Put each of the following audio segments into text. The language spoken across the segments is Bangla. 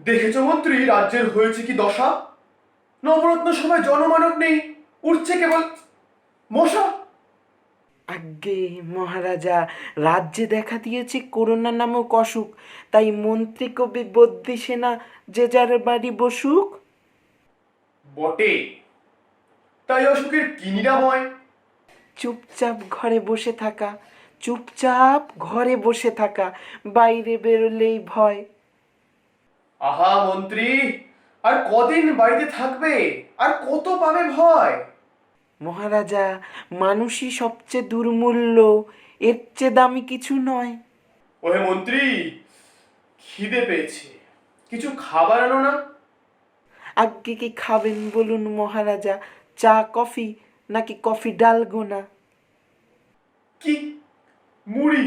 দেখেছ মন্ত্রী রাজ্যের হয়েছে কি দশা? নবরত্ন সভায় জনমানব নেই, উঠছে কেবল মশা। আজ্ঞে মহারাজা, রাজ্যে দেখা দিয়েছে করোনা নামক অসুখ, তাই মন্ত্রী কবি বদ্যি সেনা যে যার বাড়ি বসুক। বটে, তাই অসুখের কি নিরাময়? চুপচাপ ঘরে বসে থাকা, চুপচাপ ঘরে বসে থাকা, বাইরে বেরোলেই ভয়। আহা মন্ত্রী, আর কদিন বাড়িতে থাকবে? আর কত পাবে ভয়? মহারাজা, মানুষই সবচেয়ে দুর্মূল্য, এর চেয়ে দামি কিছু নয়। ওহে মন্ত্রী, খিদে পেয়েছে, কিছু খাবার আনো না। আজ্ঞে কি খাবেন বলুন মহারাজা, চা কফি নাকি কফি ডালগোনা? কি, মুড়ি,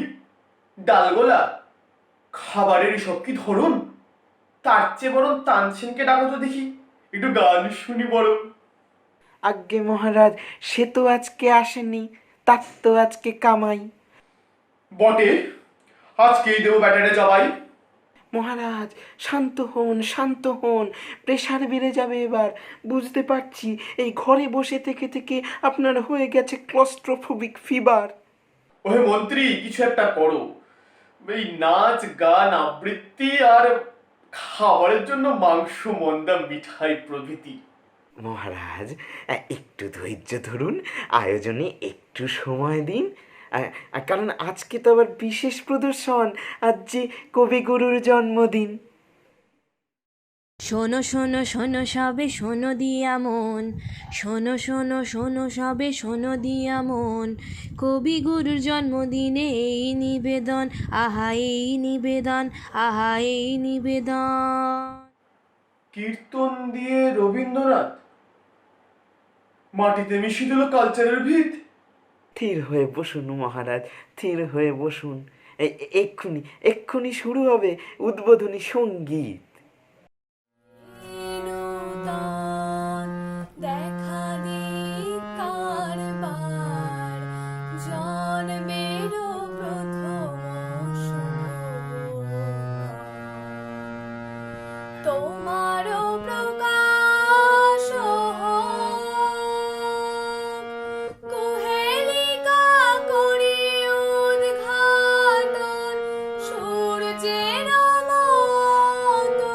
ডালগোলা, খাবারের সব কি ধরুন? তার চেয়ে বরং তানসেনকে ডাকো তো দেখি, একটু গান শুনি বরং। আজ্ঞে মহারাজ, সে তো আজকে আসেনি, তার তো আজকে কামাই। বটে, আজকেই দেবো ব্যাটারে জবাই। মহারাজ, শান্ত হন, শান্ত হন, প্রেশার বেড়ে যাবে এবার। বুঝতে পারছি এই ঘরে বসে থেকে থেকে আপনার হয়ে গেছে ক্লস্ট্রোফোবিক ফিভার। ওহে মন্ত্রী, কিছু একটা করো। এই নাচ গান আবৃত্তি আর খাবারের জন্য মাংস মন্দা মিঠাই প্রভৃতি। মহারাজ, একটু ধৈর্য ধরুন, আয়োজনে একটু সময় দিন। কারণ আজকে তো আবার বিশেষ প্রদর্শন, আজ যে কবিগুরুর জন্মদিন। শোনো শোনো শোনো সবে শোনো দিয়া মন, শোনো শোনো শোনো সবে শোনো দিয়া মন, কবিগুরুর জন্মদিনে এই নিবেদন, আহা এই নিবেদন, আহা এই নিবেদন। কীর্তন দিয়ে রবীন্দ্রনাথ মাটিতে মিশিয়ে দিল কালচারের ভিত। স্থির হয়ে বসুন মহারাজ, স্থির হয়ে বসুন। এক্ষুনি এক্ষুনি শুরু হবে উদ্বোধনী সঙ্গীত। দেখা দিক কারবার, জন্মেরও প্রথম শুভ, তোমারও প্রকাশ হোক, কুহেলিকা করি উদ্ঘাটন, সূর্যের মতো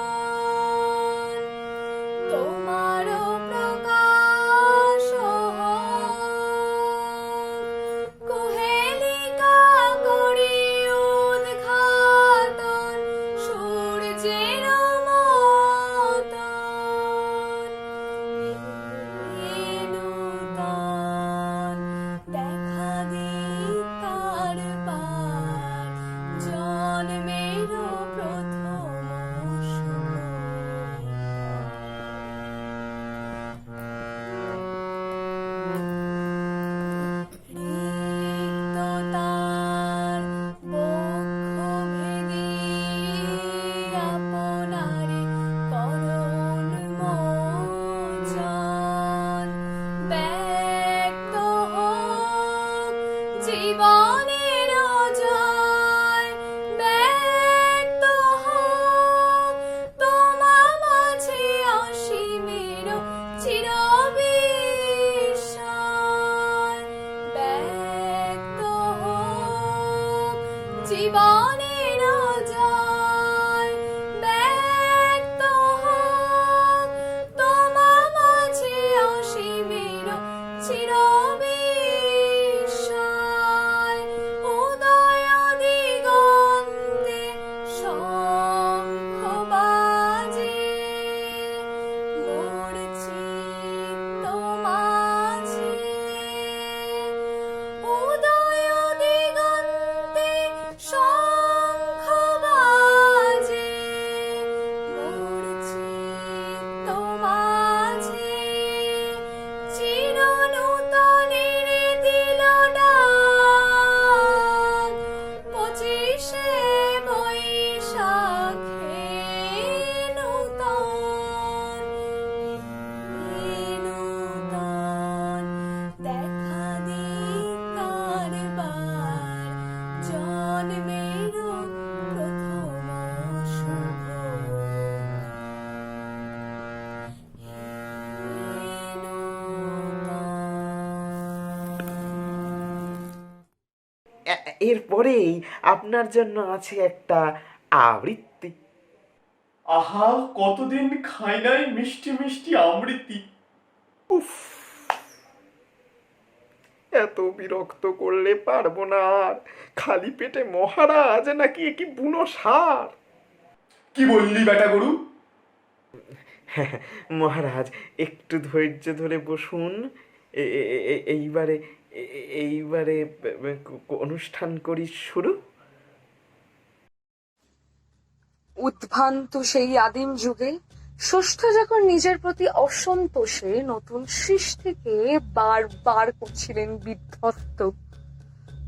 এরপরেই আপনার জন্য আছে একটা আবৃত্তি। আহা, কতদিন খাই নাই মিষ্টি মিষ্টি আমৃতি। উফ, এত বিরক্ত করলে পারবো না আর। খালি পেটে মহারাজ নাকি এ কি বুনো সার? কি বললি বেটা গরু? মহারাজ একটু ধৈর্য ধরে বসুন। এইবারে এইবারে অনুষ্ঠান করি শুরু। উদ্ভ্রান্ত সেই আদিম যুগে ষষ্ঠ যখন নিজের প্রতি অসন্তোষে নতুন সৃষ্টিকে বারবার করছিলেন বিধ্বস্ত,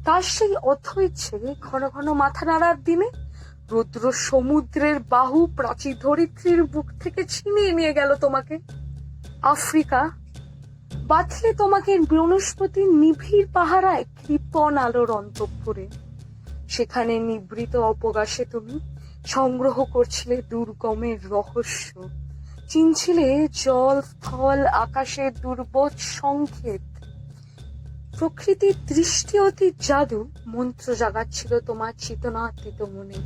তার সেই অথৈ ছেড়ে ঘন ঘন মাথা নাড়ার দিনে রুদ্র সমুদ্রের বাহু প্রাচীর ধরিত্রীর বুক থেকে ছিনিয়ে নিয়ে গেল তোমাকে। আফ্রিকা বাঁধলে তোমাকে বনস্পতির নিবিড় পাহারায় কৃপণ আলোর অন্তঃপুরে। সেখানে নিবৃত অবকাশে তুমি সংগ্রহ করছিলে দুর্গমের রহস্য, চিনছিলে জল স্থল আকাশের দুর্বোধ সংকেত। প্রকৃতির দৃষ্টি অতি জাদু মন্ত্র জাগাচ্ছিল তোমার চিতনাতীত মনে।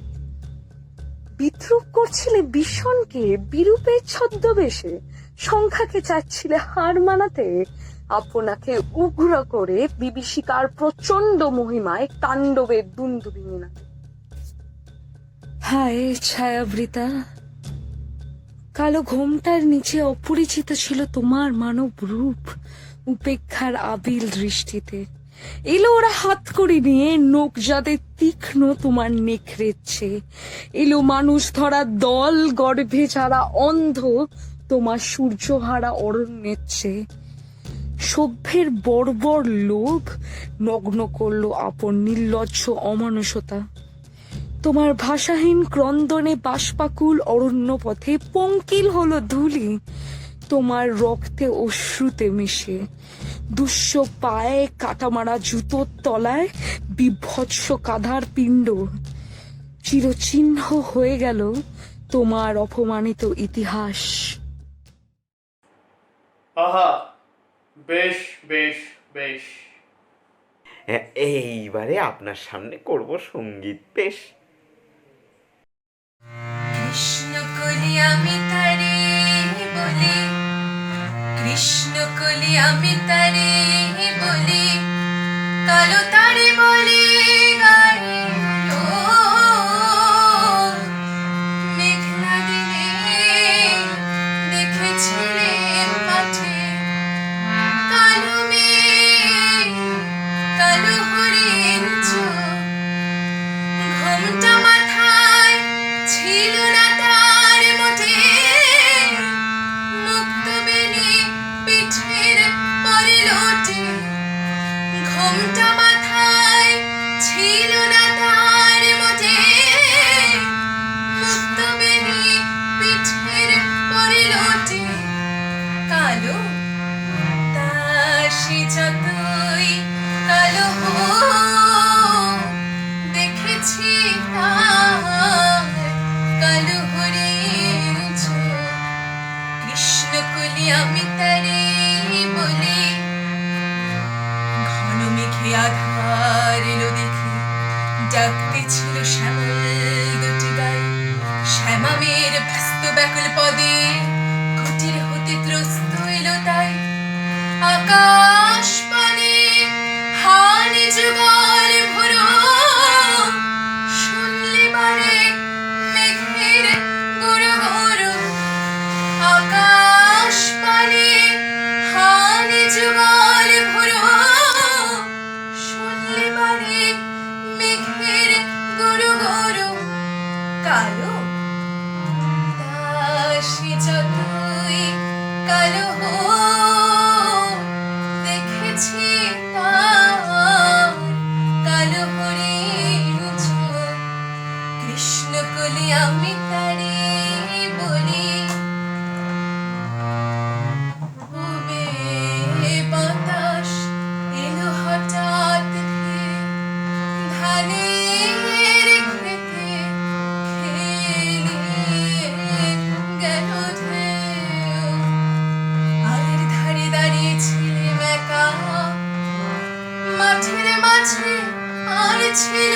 বিদ্রুপ করছিলে বিষণকে বিরূপের ছদ্মবেশে, সংখ্যাকে চাচ্ছিলে হার মানাতে, আপনাকে উগ্র করে বিভীষিকার প্রচন্ড মহিমায় তাণ্ডবের দুন্দুবি মিনাতে। হায় ছায়াবৃতা, কালো ঘোমটার নিচে অপরিচিত ছিল তোমার মানব রূপ উপেক্ষার আবিল দৃষ্টিতে। এলো ওরা হাত করে নিয়ে নোক যাদের তীক্ষ্ণ তোমার নেকড়েচ্ছে, এলো মানুষ ধরা দল গর্ভে যারা অন্ধ তোমার সূর্যহারা অরণ্যের চেয়ে। সভ্যের বর্বর লোভ নগ্ন করলো আপন নির্লজ্জ অমানুষতা। তোমার ভাষাহীন ক্রন্দনে বাষ্পাকুল অরণ্য পথে পঙ্কিল হলো ধুলি তোমার রক্তে অশ্রুতে মিশে। দুঃস্ব পায়ে কাটামারা জুতোর তলায় বিভৎস কাঁধার পিণ্ড চিরচিহ্ন হয়ে গেল তোমার অপমানিত ইতিহাস। আহা, বেশ বেশ বেশ। এইবারে আপনার সামনে করব সঙ্গীত পেশ। কৃষ্ণ কলি আমি তারে বলি, কৃষ্ণ কলি আমি তারে বলি, কালো তারে বলি গায়ে মেঘনা দিনে দেখেছিলে মাঠে কালো মেঘ কালো হরিণ চোখ, ঘোমটা মাথায় ছিল না তার মোটে, মুক্ত বেনি পিঠের পরে লোটে, ঘোমটা মাথায় ছিল না তার মোটে, মুক্ত বেনি পিঠের পরে লোটে, কালো দাসী যতই কালো হোক দেখেছি তার কালো হরিণ চোখ। কৃষ্ণ কলি আমি তারে বলি, ঘন মেঘে আধার এলো দেখি, ডাকতে ছিল শ্যামল দুটি গায়ে, শ্যামামের ব্যস্ত ব্যাকুল পদে কুটির হতে ত্রস্ত এলো তাই। আকাশ পানে হানি যুগল ভরো, শুনলে বারে মেঘের গুরু গুরু, আকাশ পানে হানি যুগল ভরো, শুনলে বারে মেঘের গুরু গুরু, কালো দাসী যতই কালো হোক দেখেছি তার কালো হরিণ চোখ। কৃষ্ণ কলি আমি তারে বলি, উবে বাতাস এলো হঠাৎ ধেয়ে, ধানের খেতে খেলিয়ে গেল ঢেউ। আলের ধারে দাঁড়িয়েছিলেম একা, মাঠের মাঝে আর ছিল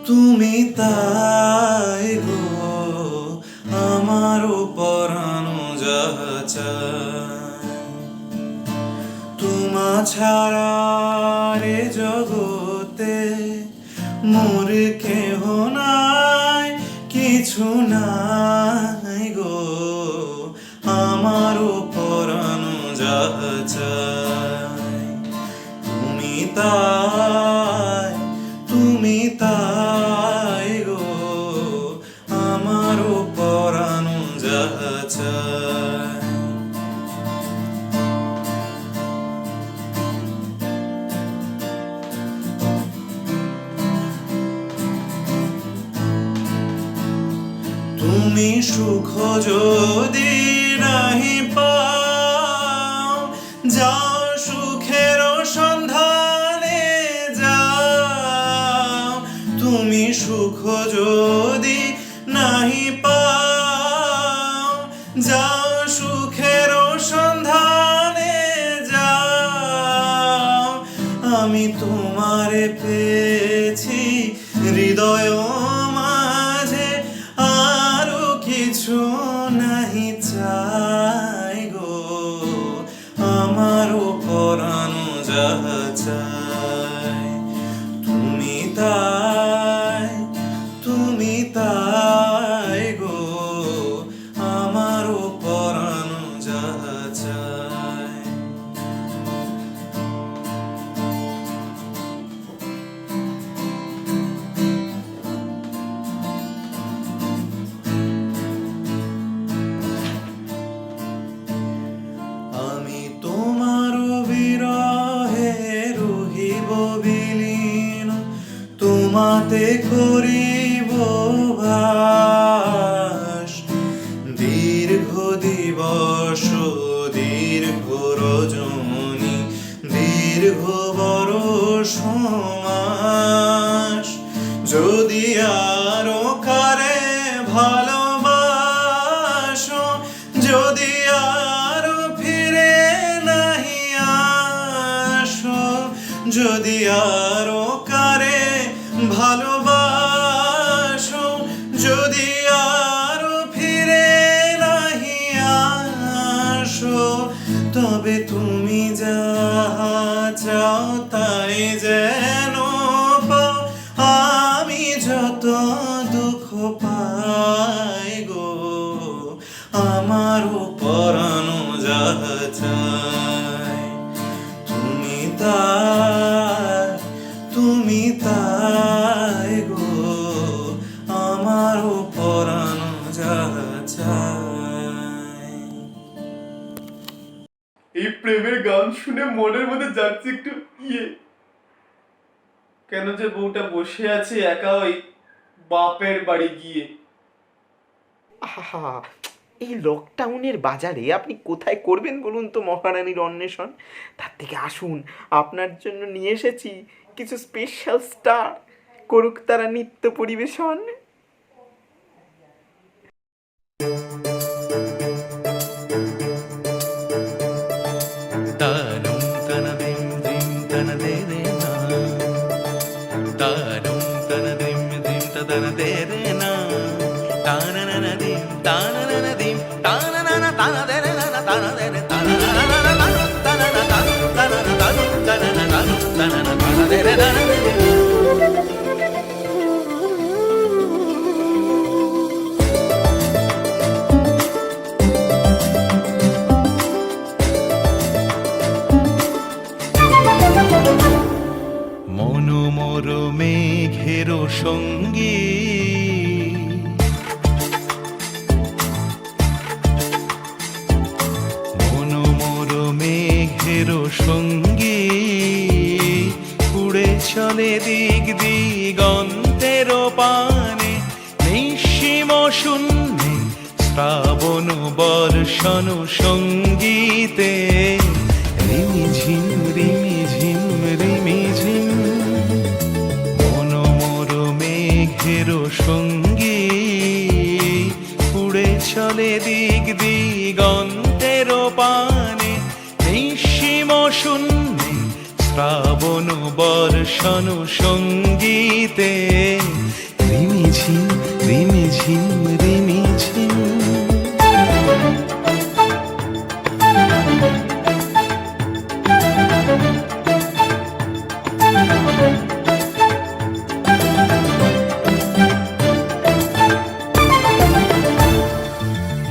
তুমি তাই গো আমারও পরানো যাহা চায়। তোমা ছাড়া রে জগতে মোর কেহ নাই, কিছু নাই গো আমারও পরানো যাহা চায়। তুমি তাই গো আমারও পরানো যাহা চায়। তুমি সুখ যদি নাহি পাও, যাও সুখের সন্ধানে যাও। তুমি সুখ যদি নাহি পাও, যাও সুখের সন্ধানে যাও। আমি তোমারে পেয়েছি হৃদয় মাঝে, আরো কিছু নাহি চাই গো আমারও পরানো যাহা চাই। তুমি তাই গো আমারও পরানো যাহা চাই। আমি তোমার বিরহে রহিব বিলীন, তোমাতে করিব বাস। দীর্ঘ দিবস দীর্ঘ রজনী দীর্ঘ বরষ মাস, যদি আরো কারে ভালোবাসো, যদি আরো ফিরে নাহি আসো, যদি আরো কারে ভালোবাসো, যদি আরো ফিরে নাহি আসো, তবে তুমি যাহা চাও তাই যেন পাও। আমি যত দুঃখ পাই গো আমারও পরানো যাহা চাই। তুমি তাই গো আমারও পরানো যাহা চাই। এই প্রেমের গান শুনে মনের মধ্যে যাচ্ছে একটু কেন যে বউটা বসে আছে একা ওই বাপের বাড়ি গিয়ে। আহা, এই লকডাউনের বাজারে আপনি কোথায় করবেন বলুন তো মহারানীর অন্বেষণ? তার থেকে আসুন, আপনার জন্য নিয়ে এসেছি কিছু স্পেশাল স্টার, করুক তারা নৃত্য পরিবেশন। তানুম তানাদিম দিম তানাদে রে না, তানুম তানাদিম দিম তানাদে রে না, তানানানাদিম তানানানাদিম তানানানা তানাদে রে না তানাদে রে তানানানা তানু তানানা তানু তানানা তানু তানানা তানু তানানা তানাদে রে না। মনোমর মেঘের সঙ্গী মনোমর মেঘের সঙ্গী, উড়ে চলে দিক দিগন্তের পানে, নিঃসীম শূন্যে শ্রাবণ বর্ষণ সঙ্গীতে, রিমিঝিম রিমিঝিম রিমিঝিম। মনোমর মেঘের সঙ্গী, উড়ে চলে দিক দিগন্তের পানে, নিঃসীম শূন্যে শ্রাবণ বর্ষণ সঙ্গীতে রিমিঝিম রিমিঝিম রিমিঝিম।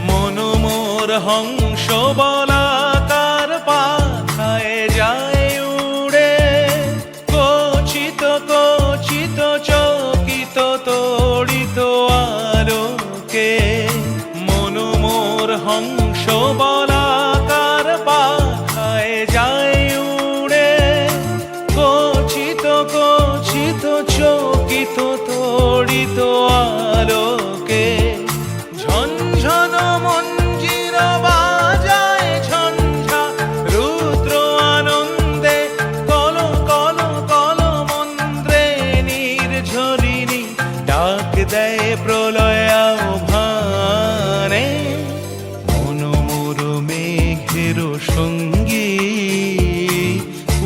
মনোমোর হংস বলাকার পাখায় যায় উড়ে, কচিত কচিত চকিত তড়িত আলোকে। মনোমোর হংস বলাকার পাখায় যায় উড়ে, কচিত কচিত চকিত তড়িত আলোকে। ঝনঝন মঞ্জির বাজায় ঝঞ্ঝা রুদ্র আনন্দে, কল কল কল মন্ত্রে নির্ঝরিণী ডাক দেয় প্রলয় আহ্বানে। মনোমোর মেঘের সঙ্গী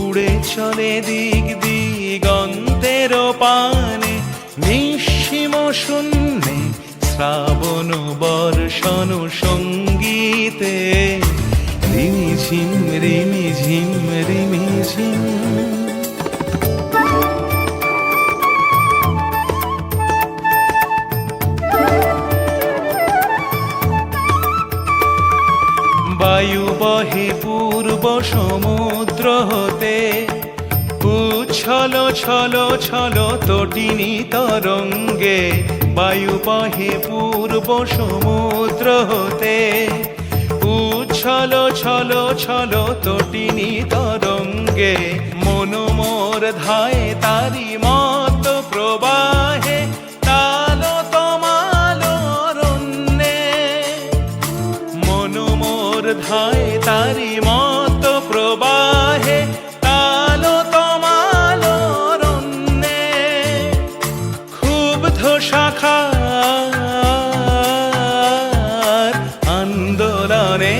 উড়ে চলে দিক দিগন্তের পানে, নিঃসীম শূন্যে শ্রাবণ বর্ষণ সঙ্গীতে রিমিঝিম রিমিঝিম রিমিঝিম। বায়ু বহে পূর্ব সমুদ্র হতে, উচ্ছল ছল ছল তটিনী তরঙ্গে। বায়ু বহে পূর্ব সমুদ্র হতে, উচ্ছল ছল ছল তটিনী তরঙ্গে। মনোমোর ধায় তারি মত প্রবাহে, তালো তমাল অরণ্যে। মনোমোর ধায় তারি মত প্রবাহে, তালো তমাল অরণ্যে। ক্ষুব্ধ শাখার আন্দোলনে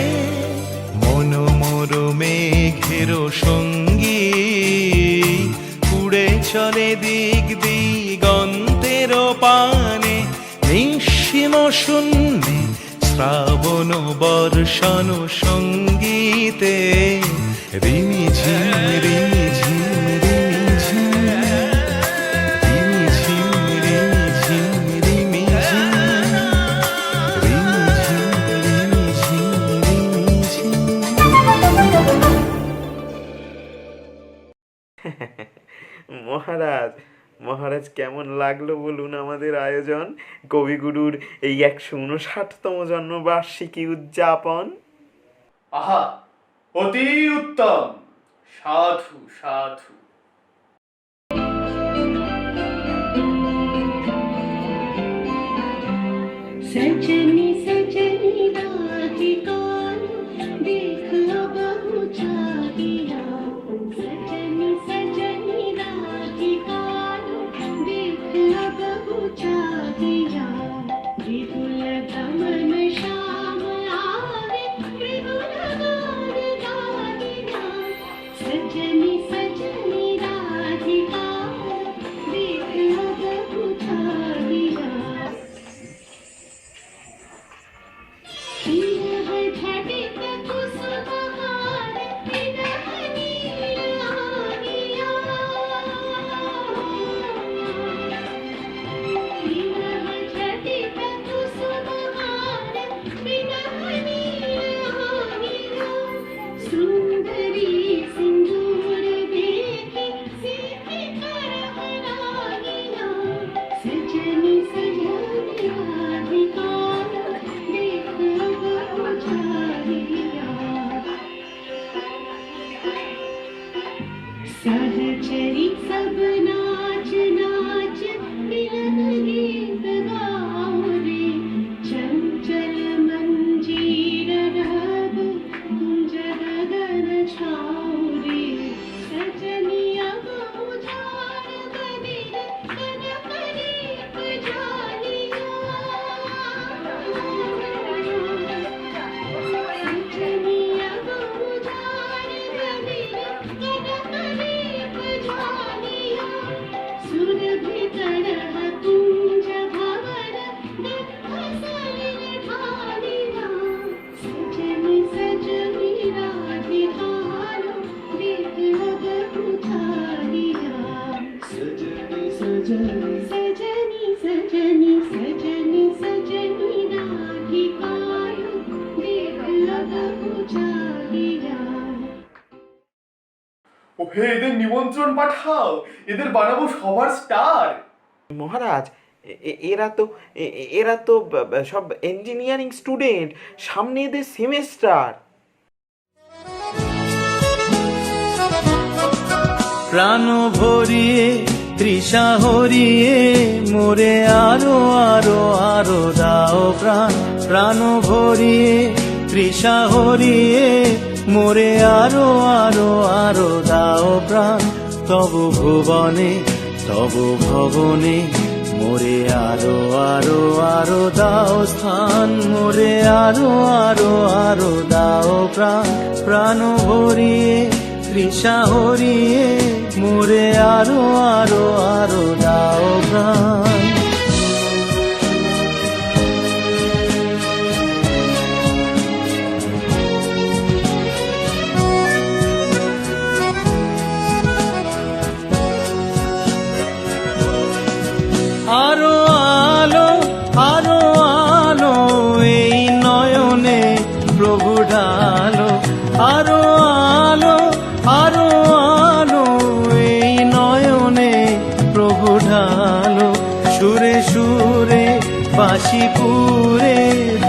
মনোমোর মেঘের সঙ্গী উড়ে চলে দিক দিগন্তের পানে, নিঃসীম শূন্যে শ্রাবণ বর্ষণ সঙ্গীতে রিমিঝিম রিমিঝিম রিমিঝিম রিমিঝিম রিমিঝিম রিমিঝিম রিমিঝিম রিমিঝিম রিমিঝিম। মহারাজ মহারাজ কেমন লাগলো বলুন আমাদের আয়োজন, কবিগুরুর এই 159তম জন্মবার্ষিকী উদযাপন? আহা, অতি উত্তম, সাধু সাধু। सजनी सजनी राधिका देख बहु चाहिया। सजनी सजनी राधिका देख बहु चाहिया। विपुल गमन श्याम आवे विपुल गान गाहिया। सजनी सजनी राधिका देख बहु चाहिया। विरह घटित कुसुमहार विरह नीर आगिया। विरह घटित कुसुमहार विरह नीर आगिया। सुंदरी सिंदूर देखी सीखी करहनागिया। सजनी सजनी राधिका देख बहु चाहिया। सहचरी सब नाच नाच मिलन गीत गाओ रे। चंचल मन হে এদের নিমন্ত্রণ পাঠাও, এদের বানাবো সবার স্টার। মহারাজ, এরা তো সব ইঞ্জিনিয়ারিং স্টুডেন্ট, সামনে এদের সেমেস্টার। প্রাণ ভরিয়ে তৃষা হরিয়ে মোরে আরো আরো আরো দাও প্রাণ। প্রাণ ভরিয়ে তৃষা হরিয়ে মোরে আরো আরো আরো দাও প্রাণ। তব ভুবনে তব ভবনে মোরে আরো আরো আরো দাও স্থান। মোরে আরো আরো আরো দাও প্রাণ। প্রাণ ভরিয়ে তৃষা হরিয়ে মোরে আরো আরো আরো দাও প্রাণ। আরো আলো আরো আলো এই নয়নে প্রভু ঢালো। আরো আলো আরো আলো এই নয়নে প্রভু ঢালো। সুরে সুরে বাঁশি পুরে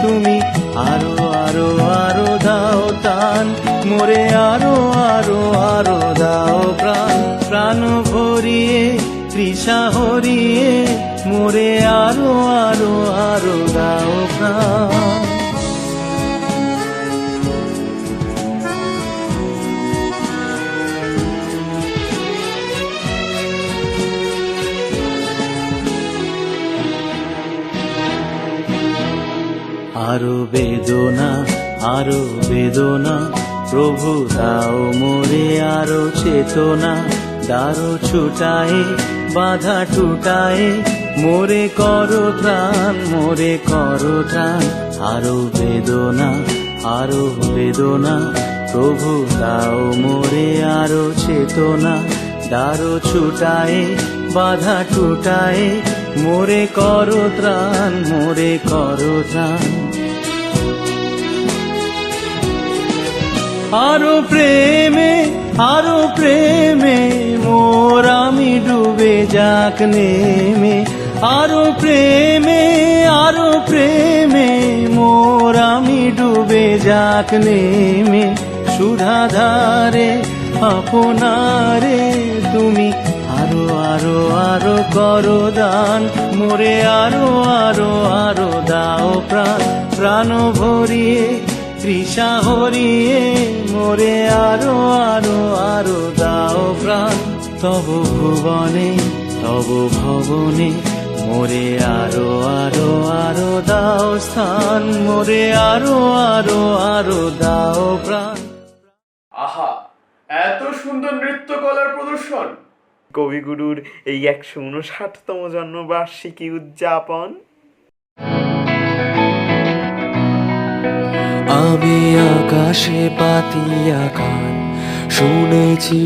তুমি আরো আরো আরো দাও তান। মোরে আরো আরো আরো দাও প্রাণ। প্রাণ ভরিয়ে তৃষা হরিয়ে মোরে আরো আরো আরো দাও প্রাণ। আরো বেদনা আরো বেদনা প্রভু দাও মোরে আরো চেতনা। দারো ছুটায়ে বাধা টুটায়ে মোরে করো ত্রাণ। মোরে করো ত্রাণ। আরো বেদনা প্রভু দাও মোরে আরো চেতনা। দারো ছুটায়ে বাধা টুটায়ে মোরে করো ত্রাণ। মোরে করো ত্রাণ। আরো প্রেমে মোর আমি ডুবে যাক নেমে। আরো প্রেমে মোর আমি ডুবে যাক নেমে। সুধাধারে আপনারে তুমি আরো আরো আরো করো দান। মোরে আরো আরো আরো দাও প্রাণ। প্রাণ ভরিয়ে তৃষা হরিয়ে মোরে আরো আরো আরো দাও প্রাণ। তব ভুবনে তব ভবনে মোরে আরো আরো আরো দাও স্থান। মোরে আরো আরো আরো দাও প্রাণ। আহা, এত সুন্দর নৃত্যকলার প্রদর্শন। কবিগুরুর এই 159তম জন্মবার্ষিকী উদযাপন। আমি আকাশে পাতিয়া গান শুনেছি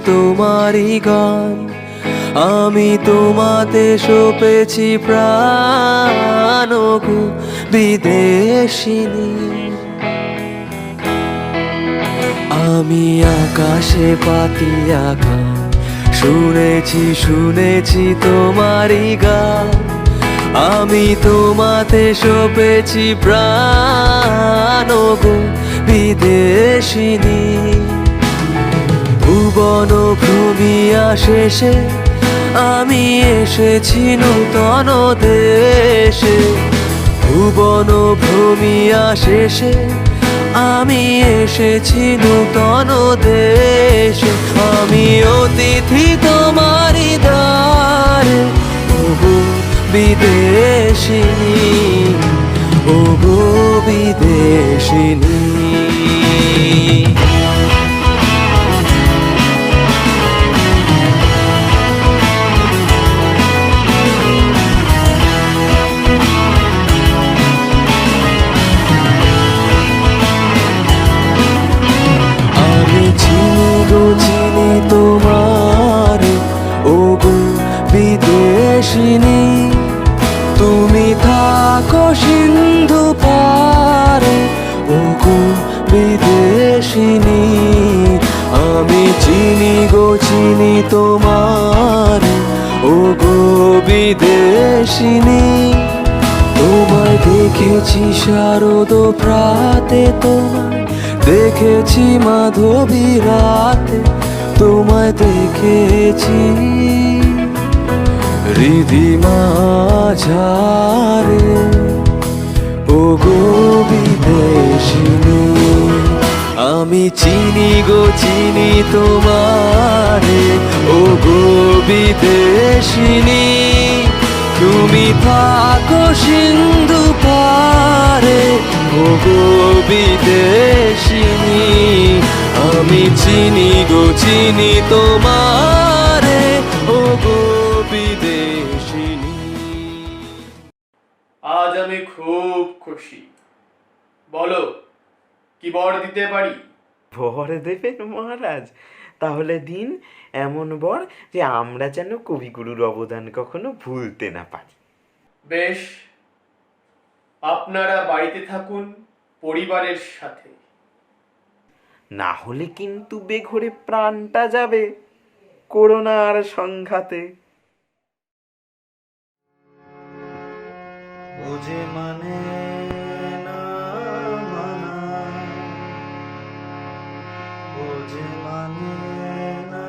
তোমারই গান। আমি তোমাতে সপেছি প্রাণ গো বিদেশিনী। আমি আকাশে পাতিয়া গান শুনেছি তোমারই গান। আমি তোমাতে সপেছি প্রাণ গো বিদেশিনী। ভুবন ভ্রমিয়া শেষে আমি এসেছি নূতন দেশে। ভুবন ভ্রমিয়া শেষে আমি এসেছি নূতন দেশে। আমি অতিথি তোমারি দ্বারে ওগো বিদেশিনী। ওগো বিদেশিনী। আমি চিনি তোমার ওগো বিদেশিনী। তুমি থাকো সিন্ধু পারে ওগো চিনি তোমার ও গো বিদেশিনী তোমায় দেখেছি শারদ প্রাতে তোমায় দেখেছি মাধবী রাতে তোমায় দেখেছি হৃদিমা ঝারে ও গো বিদেশিনী আমি চিনি গো চিনি তোমারে ও গো বিদেশিনী তুমি থাকো সিন্ধু পারে ও গো বিদেশিনী আমি চিনি গো চিনি তোমারে ও গো বিদেশিনী আজ আমি খুব খুশি। বলো, কি বর দিতে পারি? বর দেবেন মহারাজ? তাহলে দিন এমন বর যে আমরা যেন কবিগুরুর অবদান কখনো ভুলতে না পারি। বেশ, আপনারা বাড়িতে থাকুন পরিবারের সাথে। না হলে কিন্তু বেঘরে প্রাণটা যাবে করোনার সংঘাতে। বুঝে মানে না মানা, বুঝে মানে না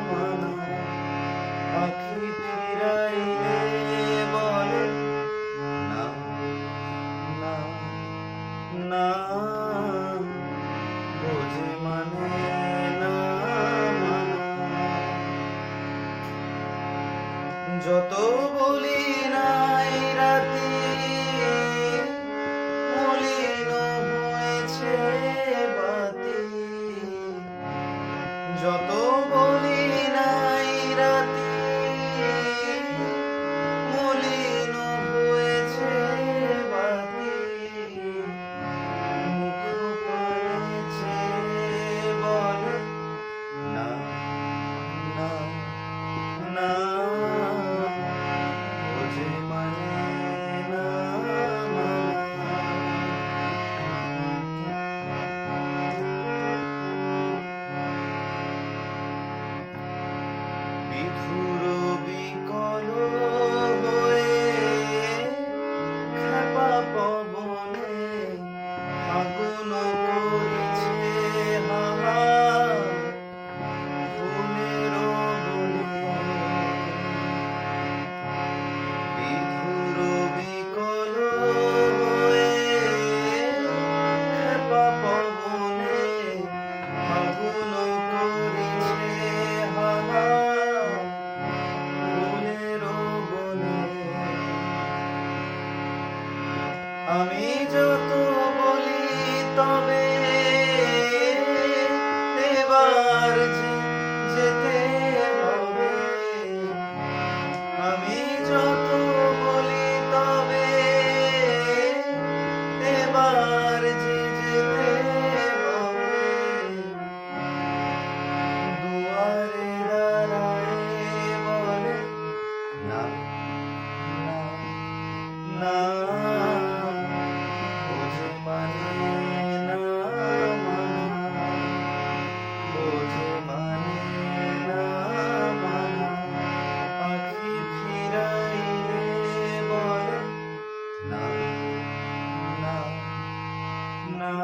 মানা, আখি ফিরাইলে বলে না না না, বুঝে মানে না মানা। যত বলি নাই রাতে মলিন হয়েছে বাতি, যত বলি নাই রাতে মলিন হয়েছে বাতি, মুখ পড়েছে বলে না না না, বুঝে মানে না মানা। বিধুর বিকল হয়ে খেপা পবনে ফাগুন করেছে হাহা ফুলের বনে। বিধুর বিকল হয়ে খেপা পবনে ফাগুন করেছে হাহা ফুলের বনে। আমি যত বলি তবে এবার যে যেতে হবে, আমি যত বলি তবে এবার যে যেতে হবে। দুয়ারে দাঁড়ায় বলে না না না, বুঝে মানে না মানা, বুঝে মানে না মানা, আখি ফিরাইলে বলে না না না।